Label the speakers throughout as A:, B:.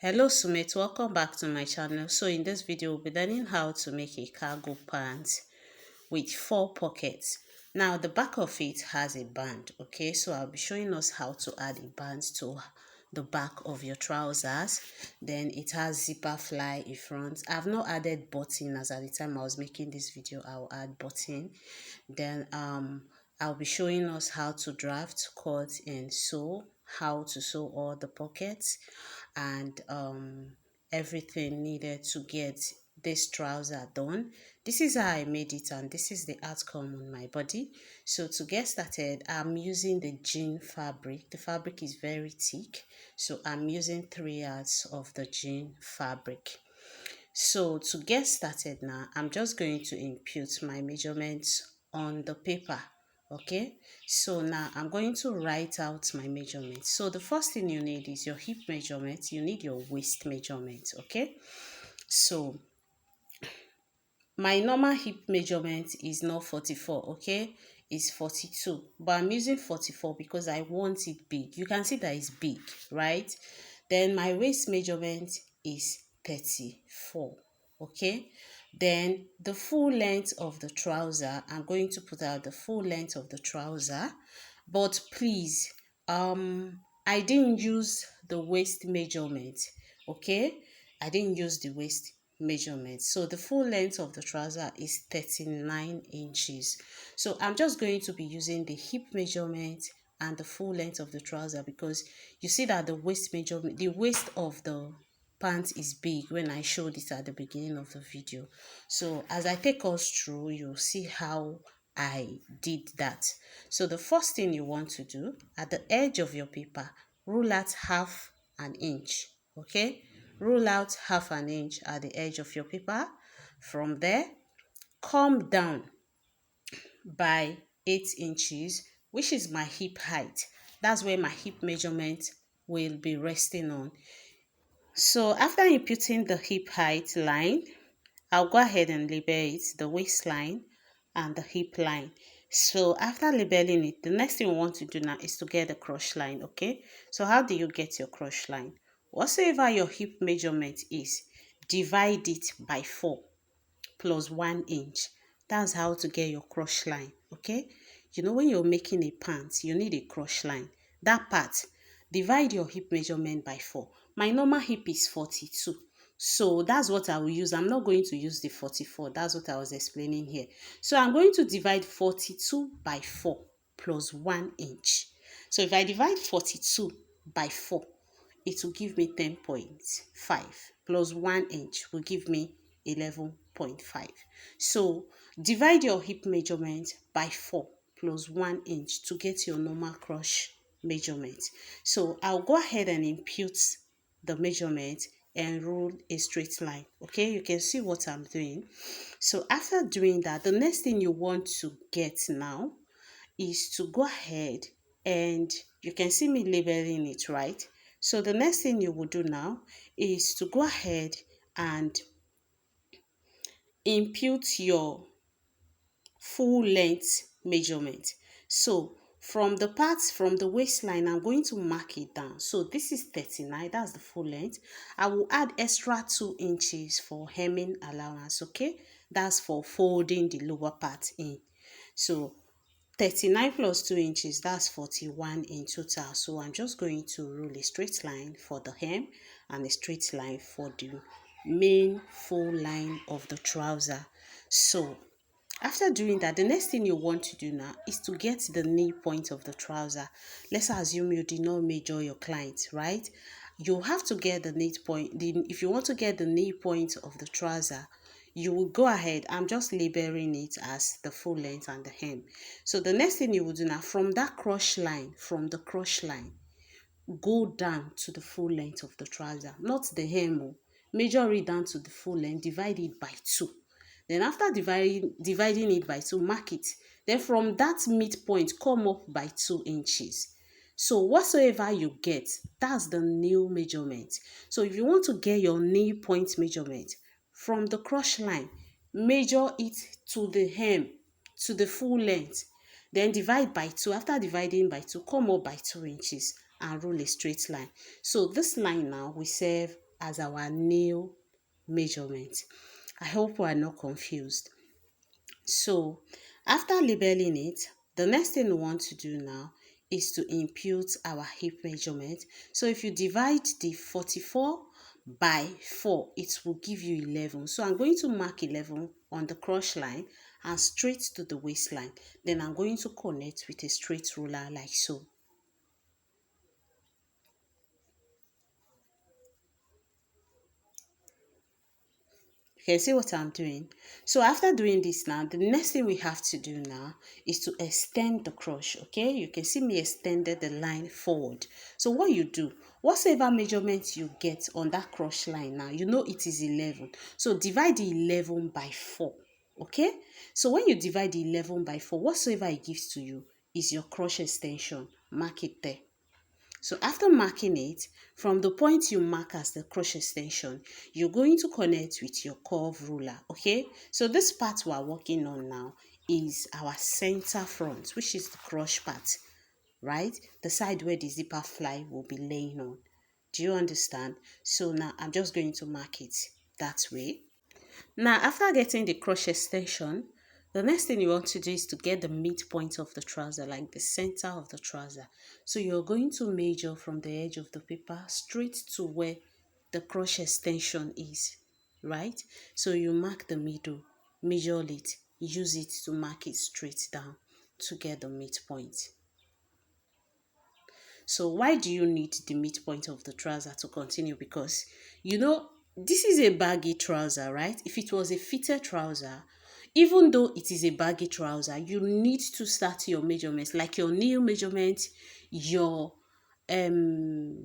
A: Hello Sumit, welcome back to my channel. So in this video we'll be learning how to make a cargo pant with 4 pockets. Now the back of it has a band, okay? So I'll be showing us how to add a band to the back of your trousers. Then it has zipper fly in front. I've not added button, as at the time I was making this video I'll add button. Then I'll be showing us how to draft, cut and sew, how to sew all the pockets and everything needed to get this trouser done. This is how I made it and this is the outcome on my body. So to get started, I'm using the jean fabric. The fabric is very thick, so I'm using 3 yards of the jean fabric. So to get started now, I'm just going to input my measurements on the paper. Okay, so now I'm going to write out my measurements. So the first thing you need is your hip measurement. You need your waist measurement. Okay, so my normal hip measurement is not 44, okay, it's 42, but I'm using 44 because I want it big. You can see that it's big, right? Then my waist measurement is 34, okay. Then the full length of the trouser, I'm going to put out the full length of the trouser, but please I didn't use the waist measurement, okay. I didn't use the waist measurement. So the full length of the trouser is 39 inches. So I'm just going to be using the hip measurement and the full length of the trouser, because you see that the waist measurement, the waist of the pants is big when I showed it at the beginning of the video. So as I take us through, you'll see how I did that. So the first thing you want to do, at the edge of your paper, rule out half an inch, okay. Rule out half an inch at the edge of your paper. From there, come down by 8 inches, which is my hip height. That's where my hip measurement will be resting on. So after inputting the hip height line, I'll go ahead and label it, the waistline and the hip line. So after labeling it, the next thing we want to do now is to get the cross line, okay? So how do you get your cross line? Whatsoever your hip measurement is, divide it by 4 plus 1 inch. That's how to get your cross line, okay? You know, when you're making a pant, you need a cross line. That part, divide your hip measurement by 4. My normal hip is 42. So that's what I will use. I'm not going to use the 44. That's what I was explaining here. So I'm going to divide 42 by 4 plus 1 inch. So if I divide 42 by 4, it will give me 10.5 plus 1 inch will give me 11.5. So divide your hip measurement by 4 plus 1 inch to get your normal cross measurement. So I'll go ahead and impute the measurement and rule a straight line. Okay, you can see what I'm doing. So after doing that, the next thing you want to get now is to go ahead, and you can see me labeling it, right? So the next thing you will do now is to go ahead and impute your full length measurement. So from the parts, from the waistline, I'm going to mark it down. So this is 39, that's the full length. I will add extra 2 inches for hemming allowance, okay? That's for folding the lower part in. So 39 plus 2 inches, that's 41 in total. So I'm just going to rule a straight line for the hem and a straight line for the main full line of the trouser. So after doing that, the next thing you want to do now is to get the knee point of the trouser. Let's assume you did not measure your client, right? You have to get the knee point. If you want to get the knee point of the trouser, you will go ahead. I'm just labeling it as the full length and the hem. So the next thing you will do now, from that cross line, go down to the full length of the trouser, not the hem. Measure it down to the full length, divide it by 2. Then after dividing it by 2, mark it. Then from that midpoint, come up by 2 inches. So whatsoever you get, that's the new measurement. So if you want to get your knee point measurement from the cross line, measure it to the hem, to the full length. Then divide by 2. After dividing by 2, come up by 2 inches and rule a straight line. So this line now will serve as our nail measurement. I hope we are not confused. So after labeling it, the next thing we want to do now is to impute our hip measurement. So if you divide the 44 by 4, it will give you 11. So I'm going to mark 11 on the cross line and straight to the waistline. Then I'm going to connect with a straight ruler like so. You can see what I'm doing. So after doing this now, the next thing we have to do now is to extend the crush. Okay, you can see me extended the line forward. So what you do, whatever measurement you get on that crush line now, you know it is 11. So divide the 11 by 4. Okay, so when you divide the 11 by 4, whatsoever it gives to you is your crush extension. Mark it there. So after marking it, from the point you mark as the crochet extension, you're going to connect with your curve ruler, okay? So this part we are working on now is our center front, which is the crush part, right? The side where the zipper fly will be laying on. Do you understand? So now I'm just going to mark it that way. Now, after getting the crochet extension, the next thing you want to do is to get the midpoint of the trouser, like the center of the trouser. So you're going to measure from the edge of the paper straight to where the crochet extension is, right? So you mark the middle, measure it, use it to mark it straight down to get the midpoint. So why do you need the midpoint of the trouser to continue? Because you know this is a baggy trouser, right? If it was a fitted trouser, even though it is a baggy trouser, you need to start your measurements, like your knee measurement, your um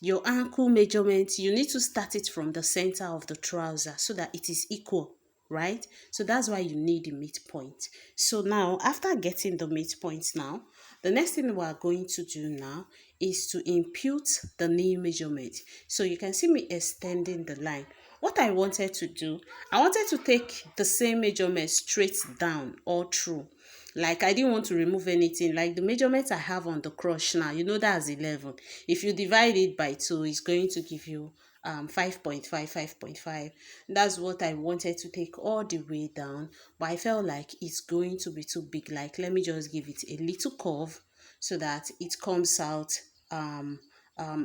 A: your ankle measurement. You need to start it from the center of the trouser so that it is equal, right? So that's why you need the midpoint. So now after getting the midpoint now, the next thing we are going to do now is to impute the knee measurement. So you can see me extending the line. What I wanted to do, I wanted to take the same measurement straight down all through. Like I didn't want to remove anything. Like the measurement I have on the crush now, you know that's 11. If you divide it by 2, it's going to give you 5.5, 5.5. That's what I wanted to take all the way down, but I felt like it's going to be too big. Like let me just give it a little curve so that it comes out a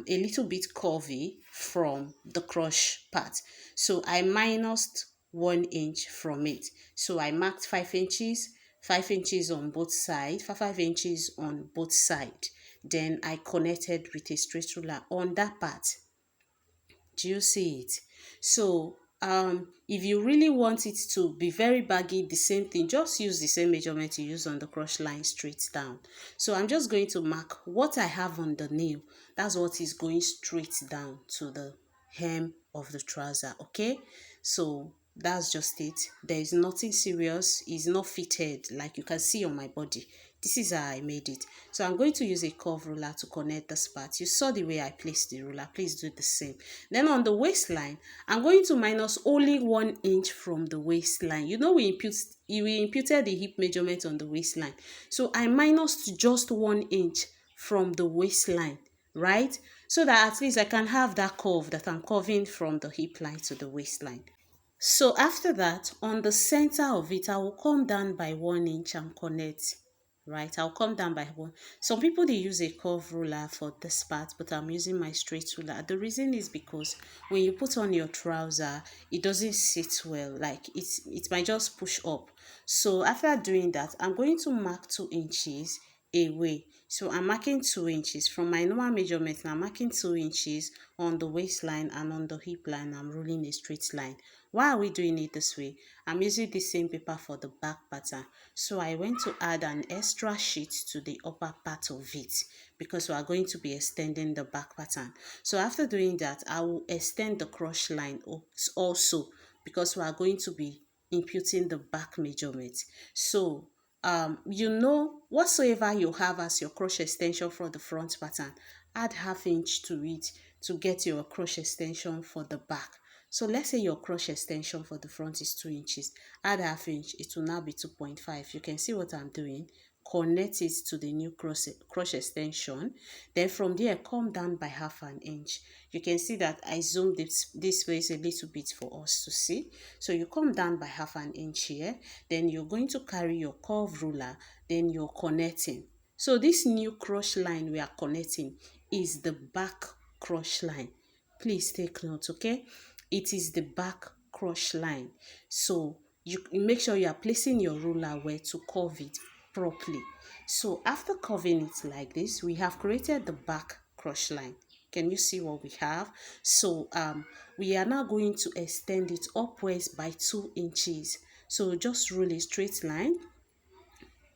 A: little bit curvy from the crush part. So I minused 1 inch from it. So I marked 5 inches, 5 inches on both sides, 5 inches on both sides. Then I connected with a straight ruler on that part. Do you see it? So if you really want it to be very baggy, the same thing, just use the same measurement you use on the crush line straight down. So I'm just going to mark what I have on the nail. That's what is going straight down to the hem of the trouser. Okay, so that's just it. There is nothing serious. It's not fitted like you can see on my body. This is how I made it. So I'm going to use a curve ruler to connect this part. You saw the way I placed the ruler. Please do the same. Then on the waistline, I'm going to minus only 1 inch from the waistline. You know we imputed the hip measurement on the waistline. So I minused just 1 inch from the waistline, right? So that at least I can have that curve that I'm curving from the hip line to the waistline. So after that, on the center of it, I will come down by 1 inch and connect. Right, I'll come down by 1. Some people they use a curve ruler for this part, but I'm using my straight ruler. The reason is because when you put on your trouser, it doesn't sit well. Like it might just push up. So after doing that, I'm going to mark 2 inches away. So I'm marking 2 inches from my normal measurement. Now I'm marking 2 inches on the waistline, and on the hip line I'm rolling a straight line. Why are we doing it this way? I'm using the same paper for the back pattern. So I went to add an extra sheet to the upper part of it because we are going to be extending the back pattern. So after doing that, I will extend the crush line also because we are going to be imputing the back measurement. So you know, whatsoever you have as your crochet extension for the front pattern, add half inch to it to get your crochet extension for the back. So let's say your crochet extension for the front is 2 inches. Add half inch, it will now be 2.5. You can see what I'm doing. connect it to the new cross extension. Then from there, come down by half an inch. You can see that I zoomed this place a little bit for us to see. So you come down by half an inch here. Then you're going to carry your curve ruler. Then you're connecting. So this new cross line we are connecting is the back cross line. Please take note, okay? It is the back cross line. So you make sure you are placing your ruler where to curve it properly. So after curving it like this, we have created the back cross line. Can you see what we have? So we are now going to extend it upwards by 2 inches. So just rule a straight line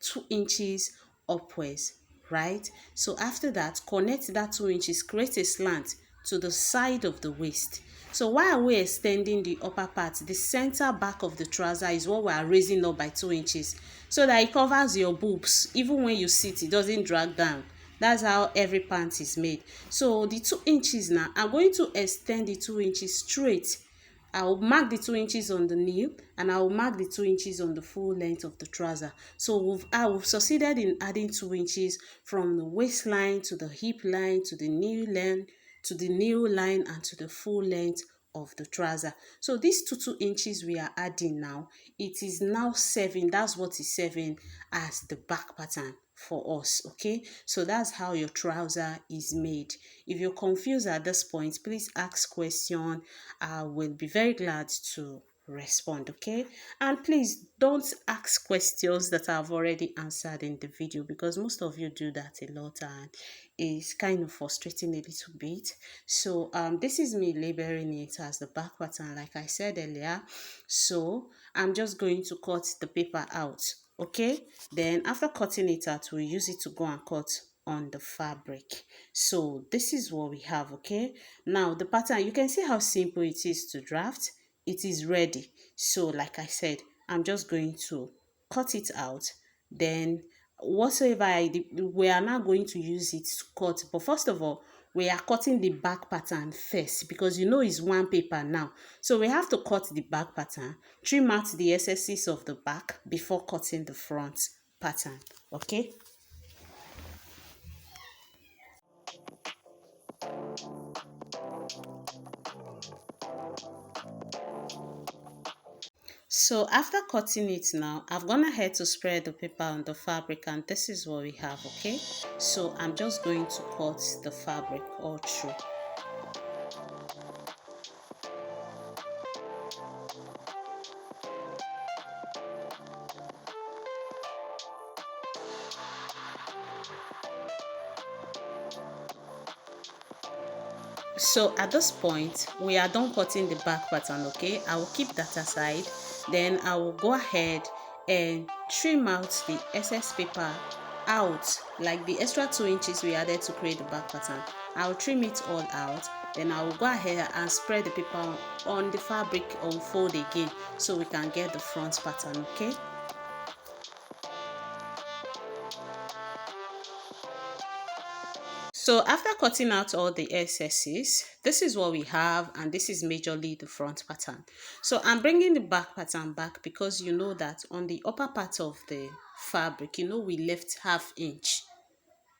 A: 2 inches upwards, right? So after that, connect that 2 inches, create a slant to the side of the waist. So why are we extending the upper part? The center back of the trouser is what we are raising up by 2 inches so that it covers your boobs. Even when you sit, it doesn't drag down. That's how every pant is made. So the 2 inches now, I'm going to extend the 2 inches straight. I will mark the 2 inches on the knee and I will mark the 2 inches on the full length of the trouser. So we've succeeded in adding 2 inches from the waistline to the hip line to the knee line and to the full length of the trouser. So these 2 inches we are adding now, it is now serving, that's what is serving as the back pattern for us, okay? So that's how your trouser is made. If you're confused at this point, please ask question. I will be very glad to respond, okay? And please don't ask questions that I've already answered in the video, because most of you do that a lot and it's kind of frustrating a little bit. So this is me labeling it as the back pattern like I said earlier. So I'm just going to cut the paper out, okay? Then after cutting it out, we'll use it to go and cut on the fabric. So this is what we have, okay? Now the pattern, you can see how simple it is to draft. It is ready. So like I said, I'm just going to cut it out. Then whatsoever we are now going to use it to cut. But first of all, we are cutting the back pattern first, because you know it's one paper now. So we have to cut the back pattern, trim out the excesses of the back before cutting the front pattern, okay? So after cutting it now, I've gone ahead to spread the paper on the fabric, and this is what we have, okay? So I'm just going to cut the fabric all through. So at this point, we are done cutting the back pattern, okay? I will keep that aside. Then I will go ahead and trim out the excess paper out, like the extra 2 inches we added to create the back pattern. I will trim it all out. Then I will go ahead and spread the paper on the fabric, unfold again, so we can get the front pattern, okay? So after cutting out all the excesses, this is what we have, and this is majorly the front pattern. So I'm bringing the back pattern back because you know that on the upper part of the fabric, you know, we left ½ inch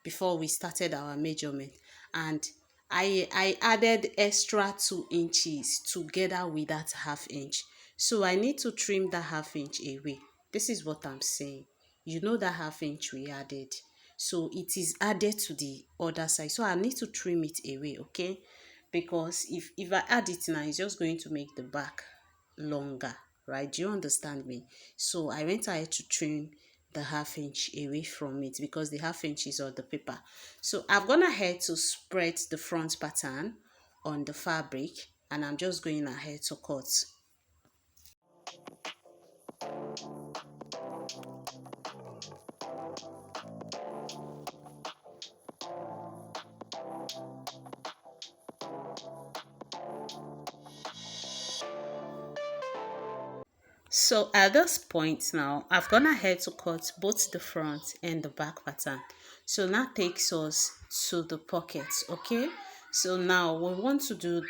A: before we started our measurement, and I added extra 2 inches together with that ½ inch. So I need to trim that ½ inch away. This is what I'm saying. You know that ½ inch we added, so it is added to the other side, so I need to trim it away, okay? Because if I add it now, it's just going to make the back longer, right? Do you understand me? So I went ahead to trim the ½ inch away from it because the ½ inch is on the paper. So I've gone ahead to spread the front pattern on the fabric, and I'm just going ahead to cut. So at this point now, I've gone ahead to cut both the front and the back pattern. So now takes us to the pockets, okay? So now we want to do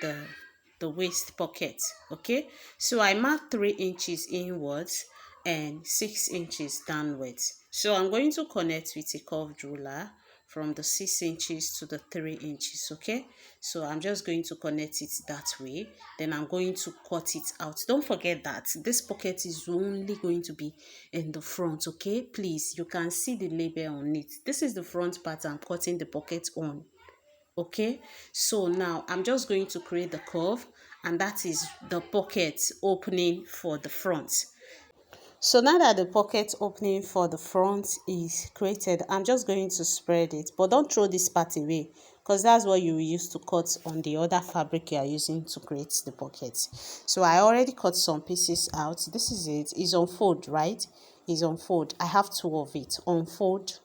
A: the waist pocket, okay? So I marked 3 inches inwards, and 6 inches downwards. So I'm going to connect with a curved ruler from the 6 inches to the 3 inches. Okay, so I'm just going to connect it that way, then I'm going to cut it out. Don't forget that this pocket is only going to be in the front. Okay, please, you can see the label on it. This is the front part I'm cutting the pocket on. Okay, so now I'm just going to create the curve, and that is the pocket opening for the front. So now that the pocket opening for the front is created, I'm just going to spread it, but don't throw this part away, because that's what you will use to cut on the other fabric you are using to create the pocket. So I already cut some pieces out. This is it. It's on fold, right? It's on fold. I have two of it on fold.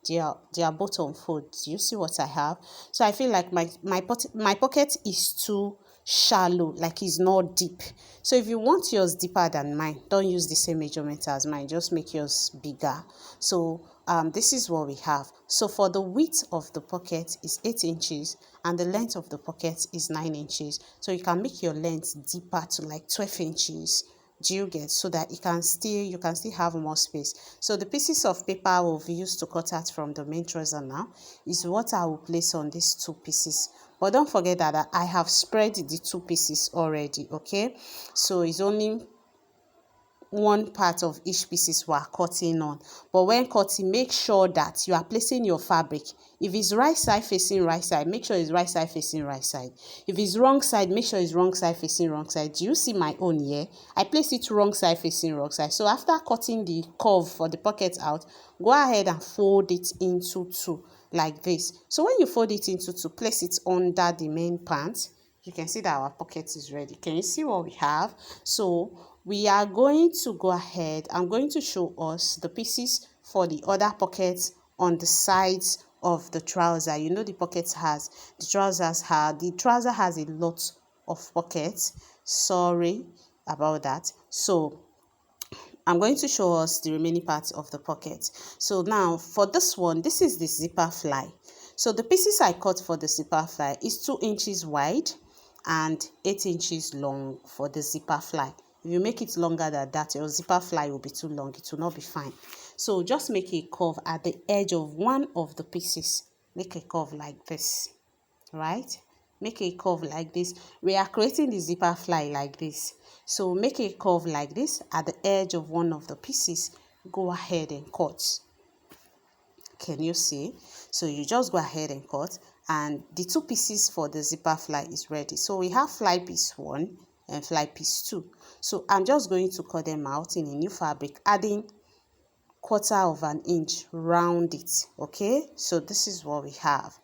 A: They are both on fold. Do you see what I have? So I feel like my pocket is too shallow, like it's not deep. So if you want yours deeper than mine, don't use the same measurement as mine, just make yours bigger. So this is what we have. So for the width of the pocket is 8 inches and the length of the pocket is 9 inches. So you can make your length deeper to like 12 inches. Do you get? So that you can still have more space. So the pieces of paper we've used to cut out from the main trouser now is what I will place on these two pieces. But don't forget that I have spread the two pieces already. Okay, so it's only one part of each pieces we are cutting on. But when cutting, make sure that you are placing your fabric. If it's right side facing right side, make sure it's right side facing right side. If it's wrong side, make sure it's wrong side facing wrong side. Do you see my own here? I place it wrong side facing wrong side. So after cutting the curve for the pocket out, go ahead and fold it into two like this. So when you fold it into two, place it under the main pant. You can see that our pocket is ready. Can you see what we have? So we are going to go ahead. I'm going to show us the pieces for the other pockets on the sides of the trouser. You know the trouser has a lot of pockets. Sorry about that. So I'm going to show us the remaining parts of the pocket. So now for this one, this is the zipper fly. So the pieces I cut for the zipper fly is 2 inches wide and 8 inches long for the zipper fly. If you make it longer than that, your zipper fly will be too long. It will not be fine. So just make a curve at the edge of one of the pieces. Make a curve like this, right? Make a curve like this. We are creating the zipper fly like this. So make a curve like this at the edge of one of the pieces. Go ahead and cut. Can you see? So you just go ahead and cut, and the two pieces for the zipper fly is ready. So we have fly piece 1 and fly piece 2. So I'm just going to cut them out in a new fabric, adding 1/4 of an inch round it. Okay, so this is what we have.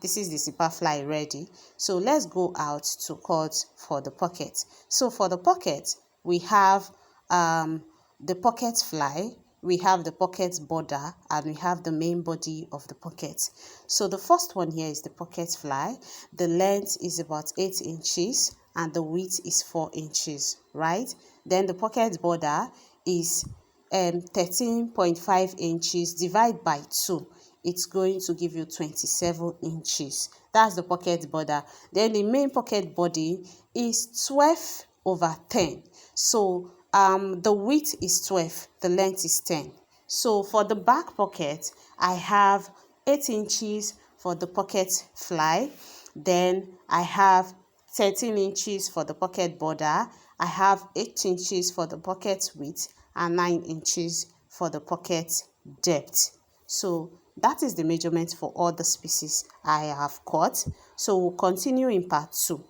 A: This is the zipper fly ready. So let's go out to cut for the pocket. So for the pocket, we have the pocket fly, we have the pocket border, and we have the main body of the pocket. So the first one here is the pocket fly. The length is about 8 inches and the width is 4 inches, right? Then the pocket border is 13.5 inches. Divide by 2, it's going to give you 27 inches. That's the pocket border. Then the main pocket body is 12/10. So the width is 12, the length is 10. So for the back pocket, I have 8 inches for the pocket fly. Then I have 13 inches for the pocket border. I have 8 inches for the pocket width and 9 inches for the pocket depth. So that is the measurement for all the pieces I have cut. So we'll continue in part 2.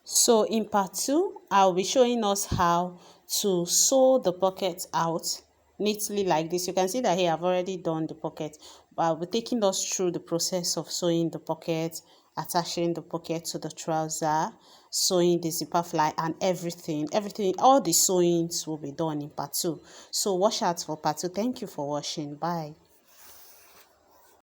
A: So in part 2, I'll be showing us how to sew the pocket out neatly like this. You can see that here I've already done the pocket, but I'll be taking us through the process of sewing the pocket, attaching the pocket to the trouser, sewing the zipper fly, and everything, all the sewings will be done in part 2. So watch out for part 2. Thank you for watching. Bye.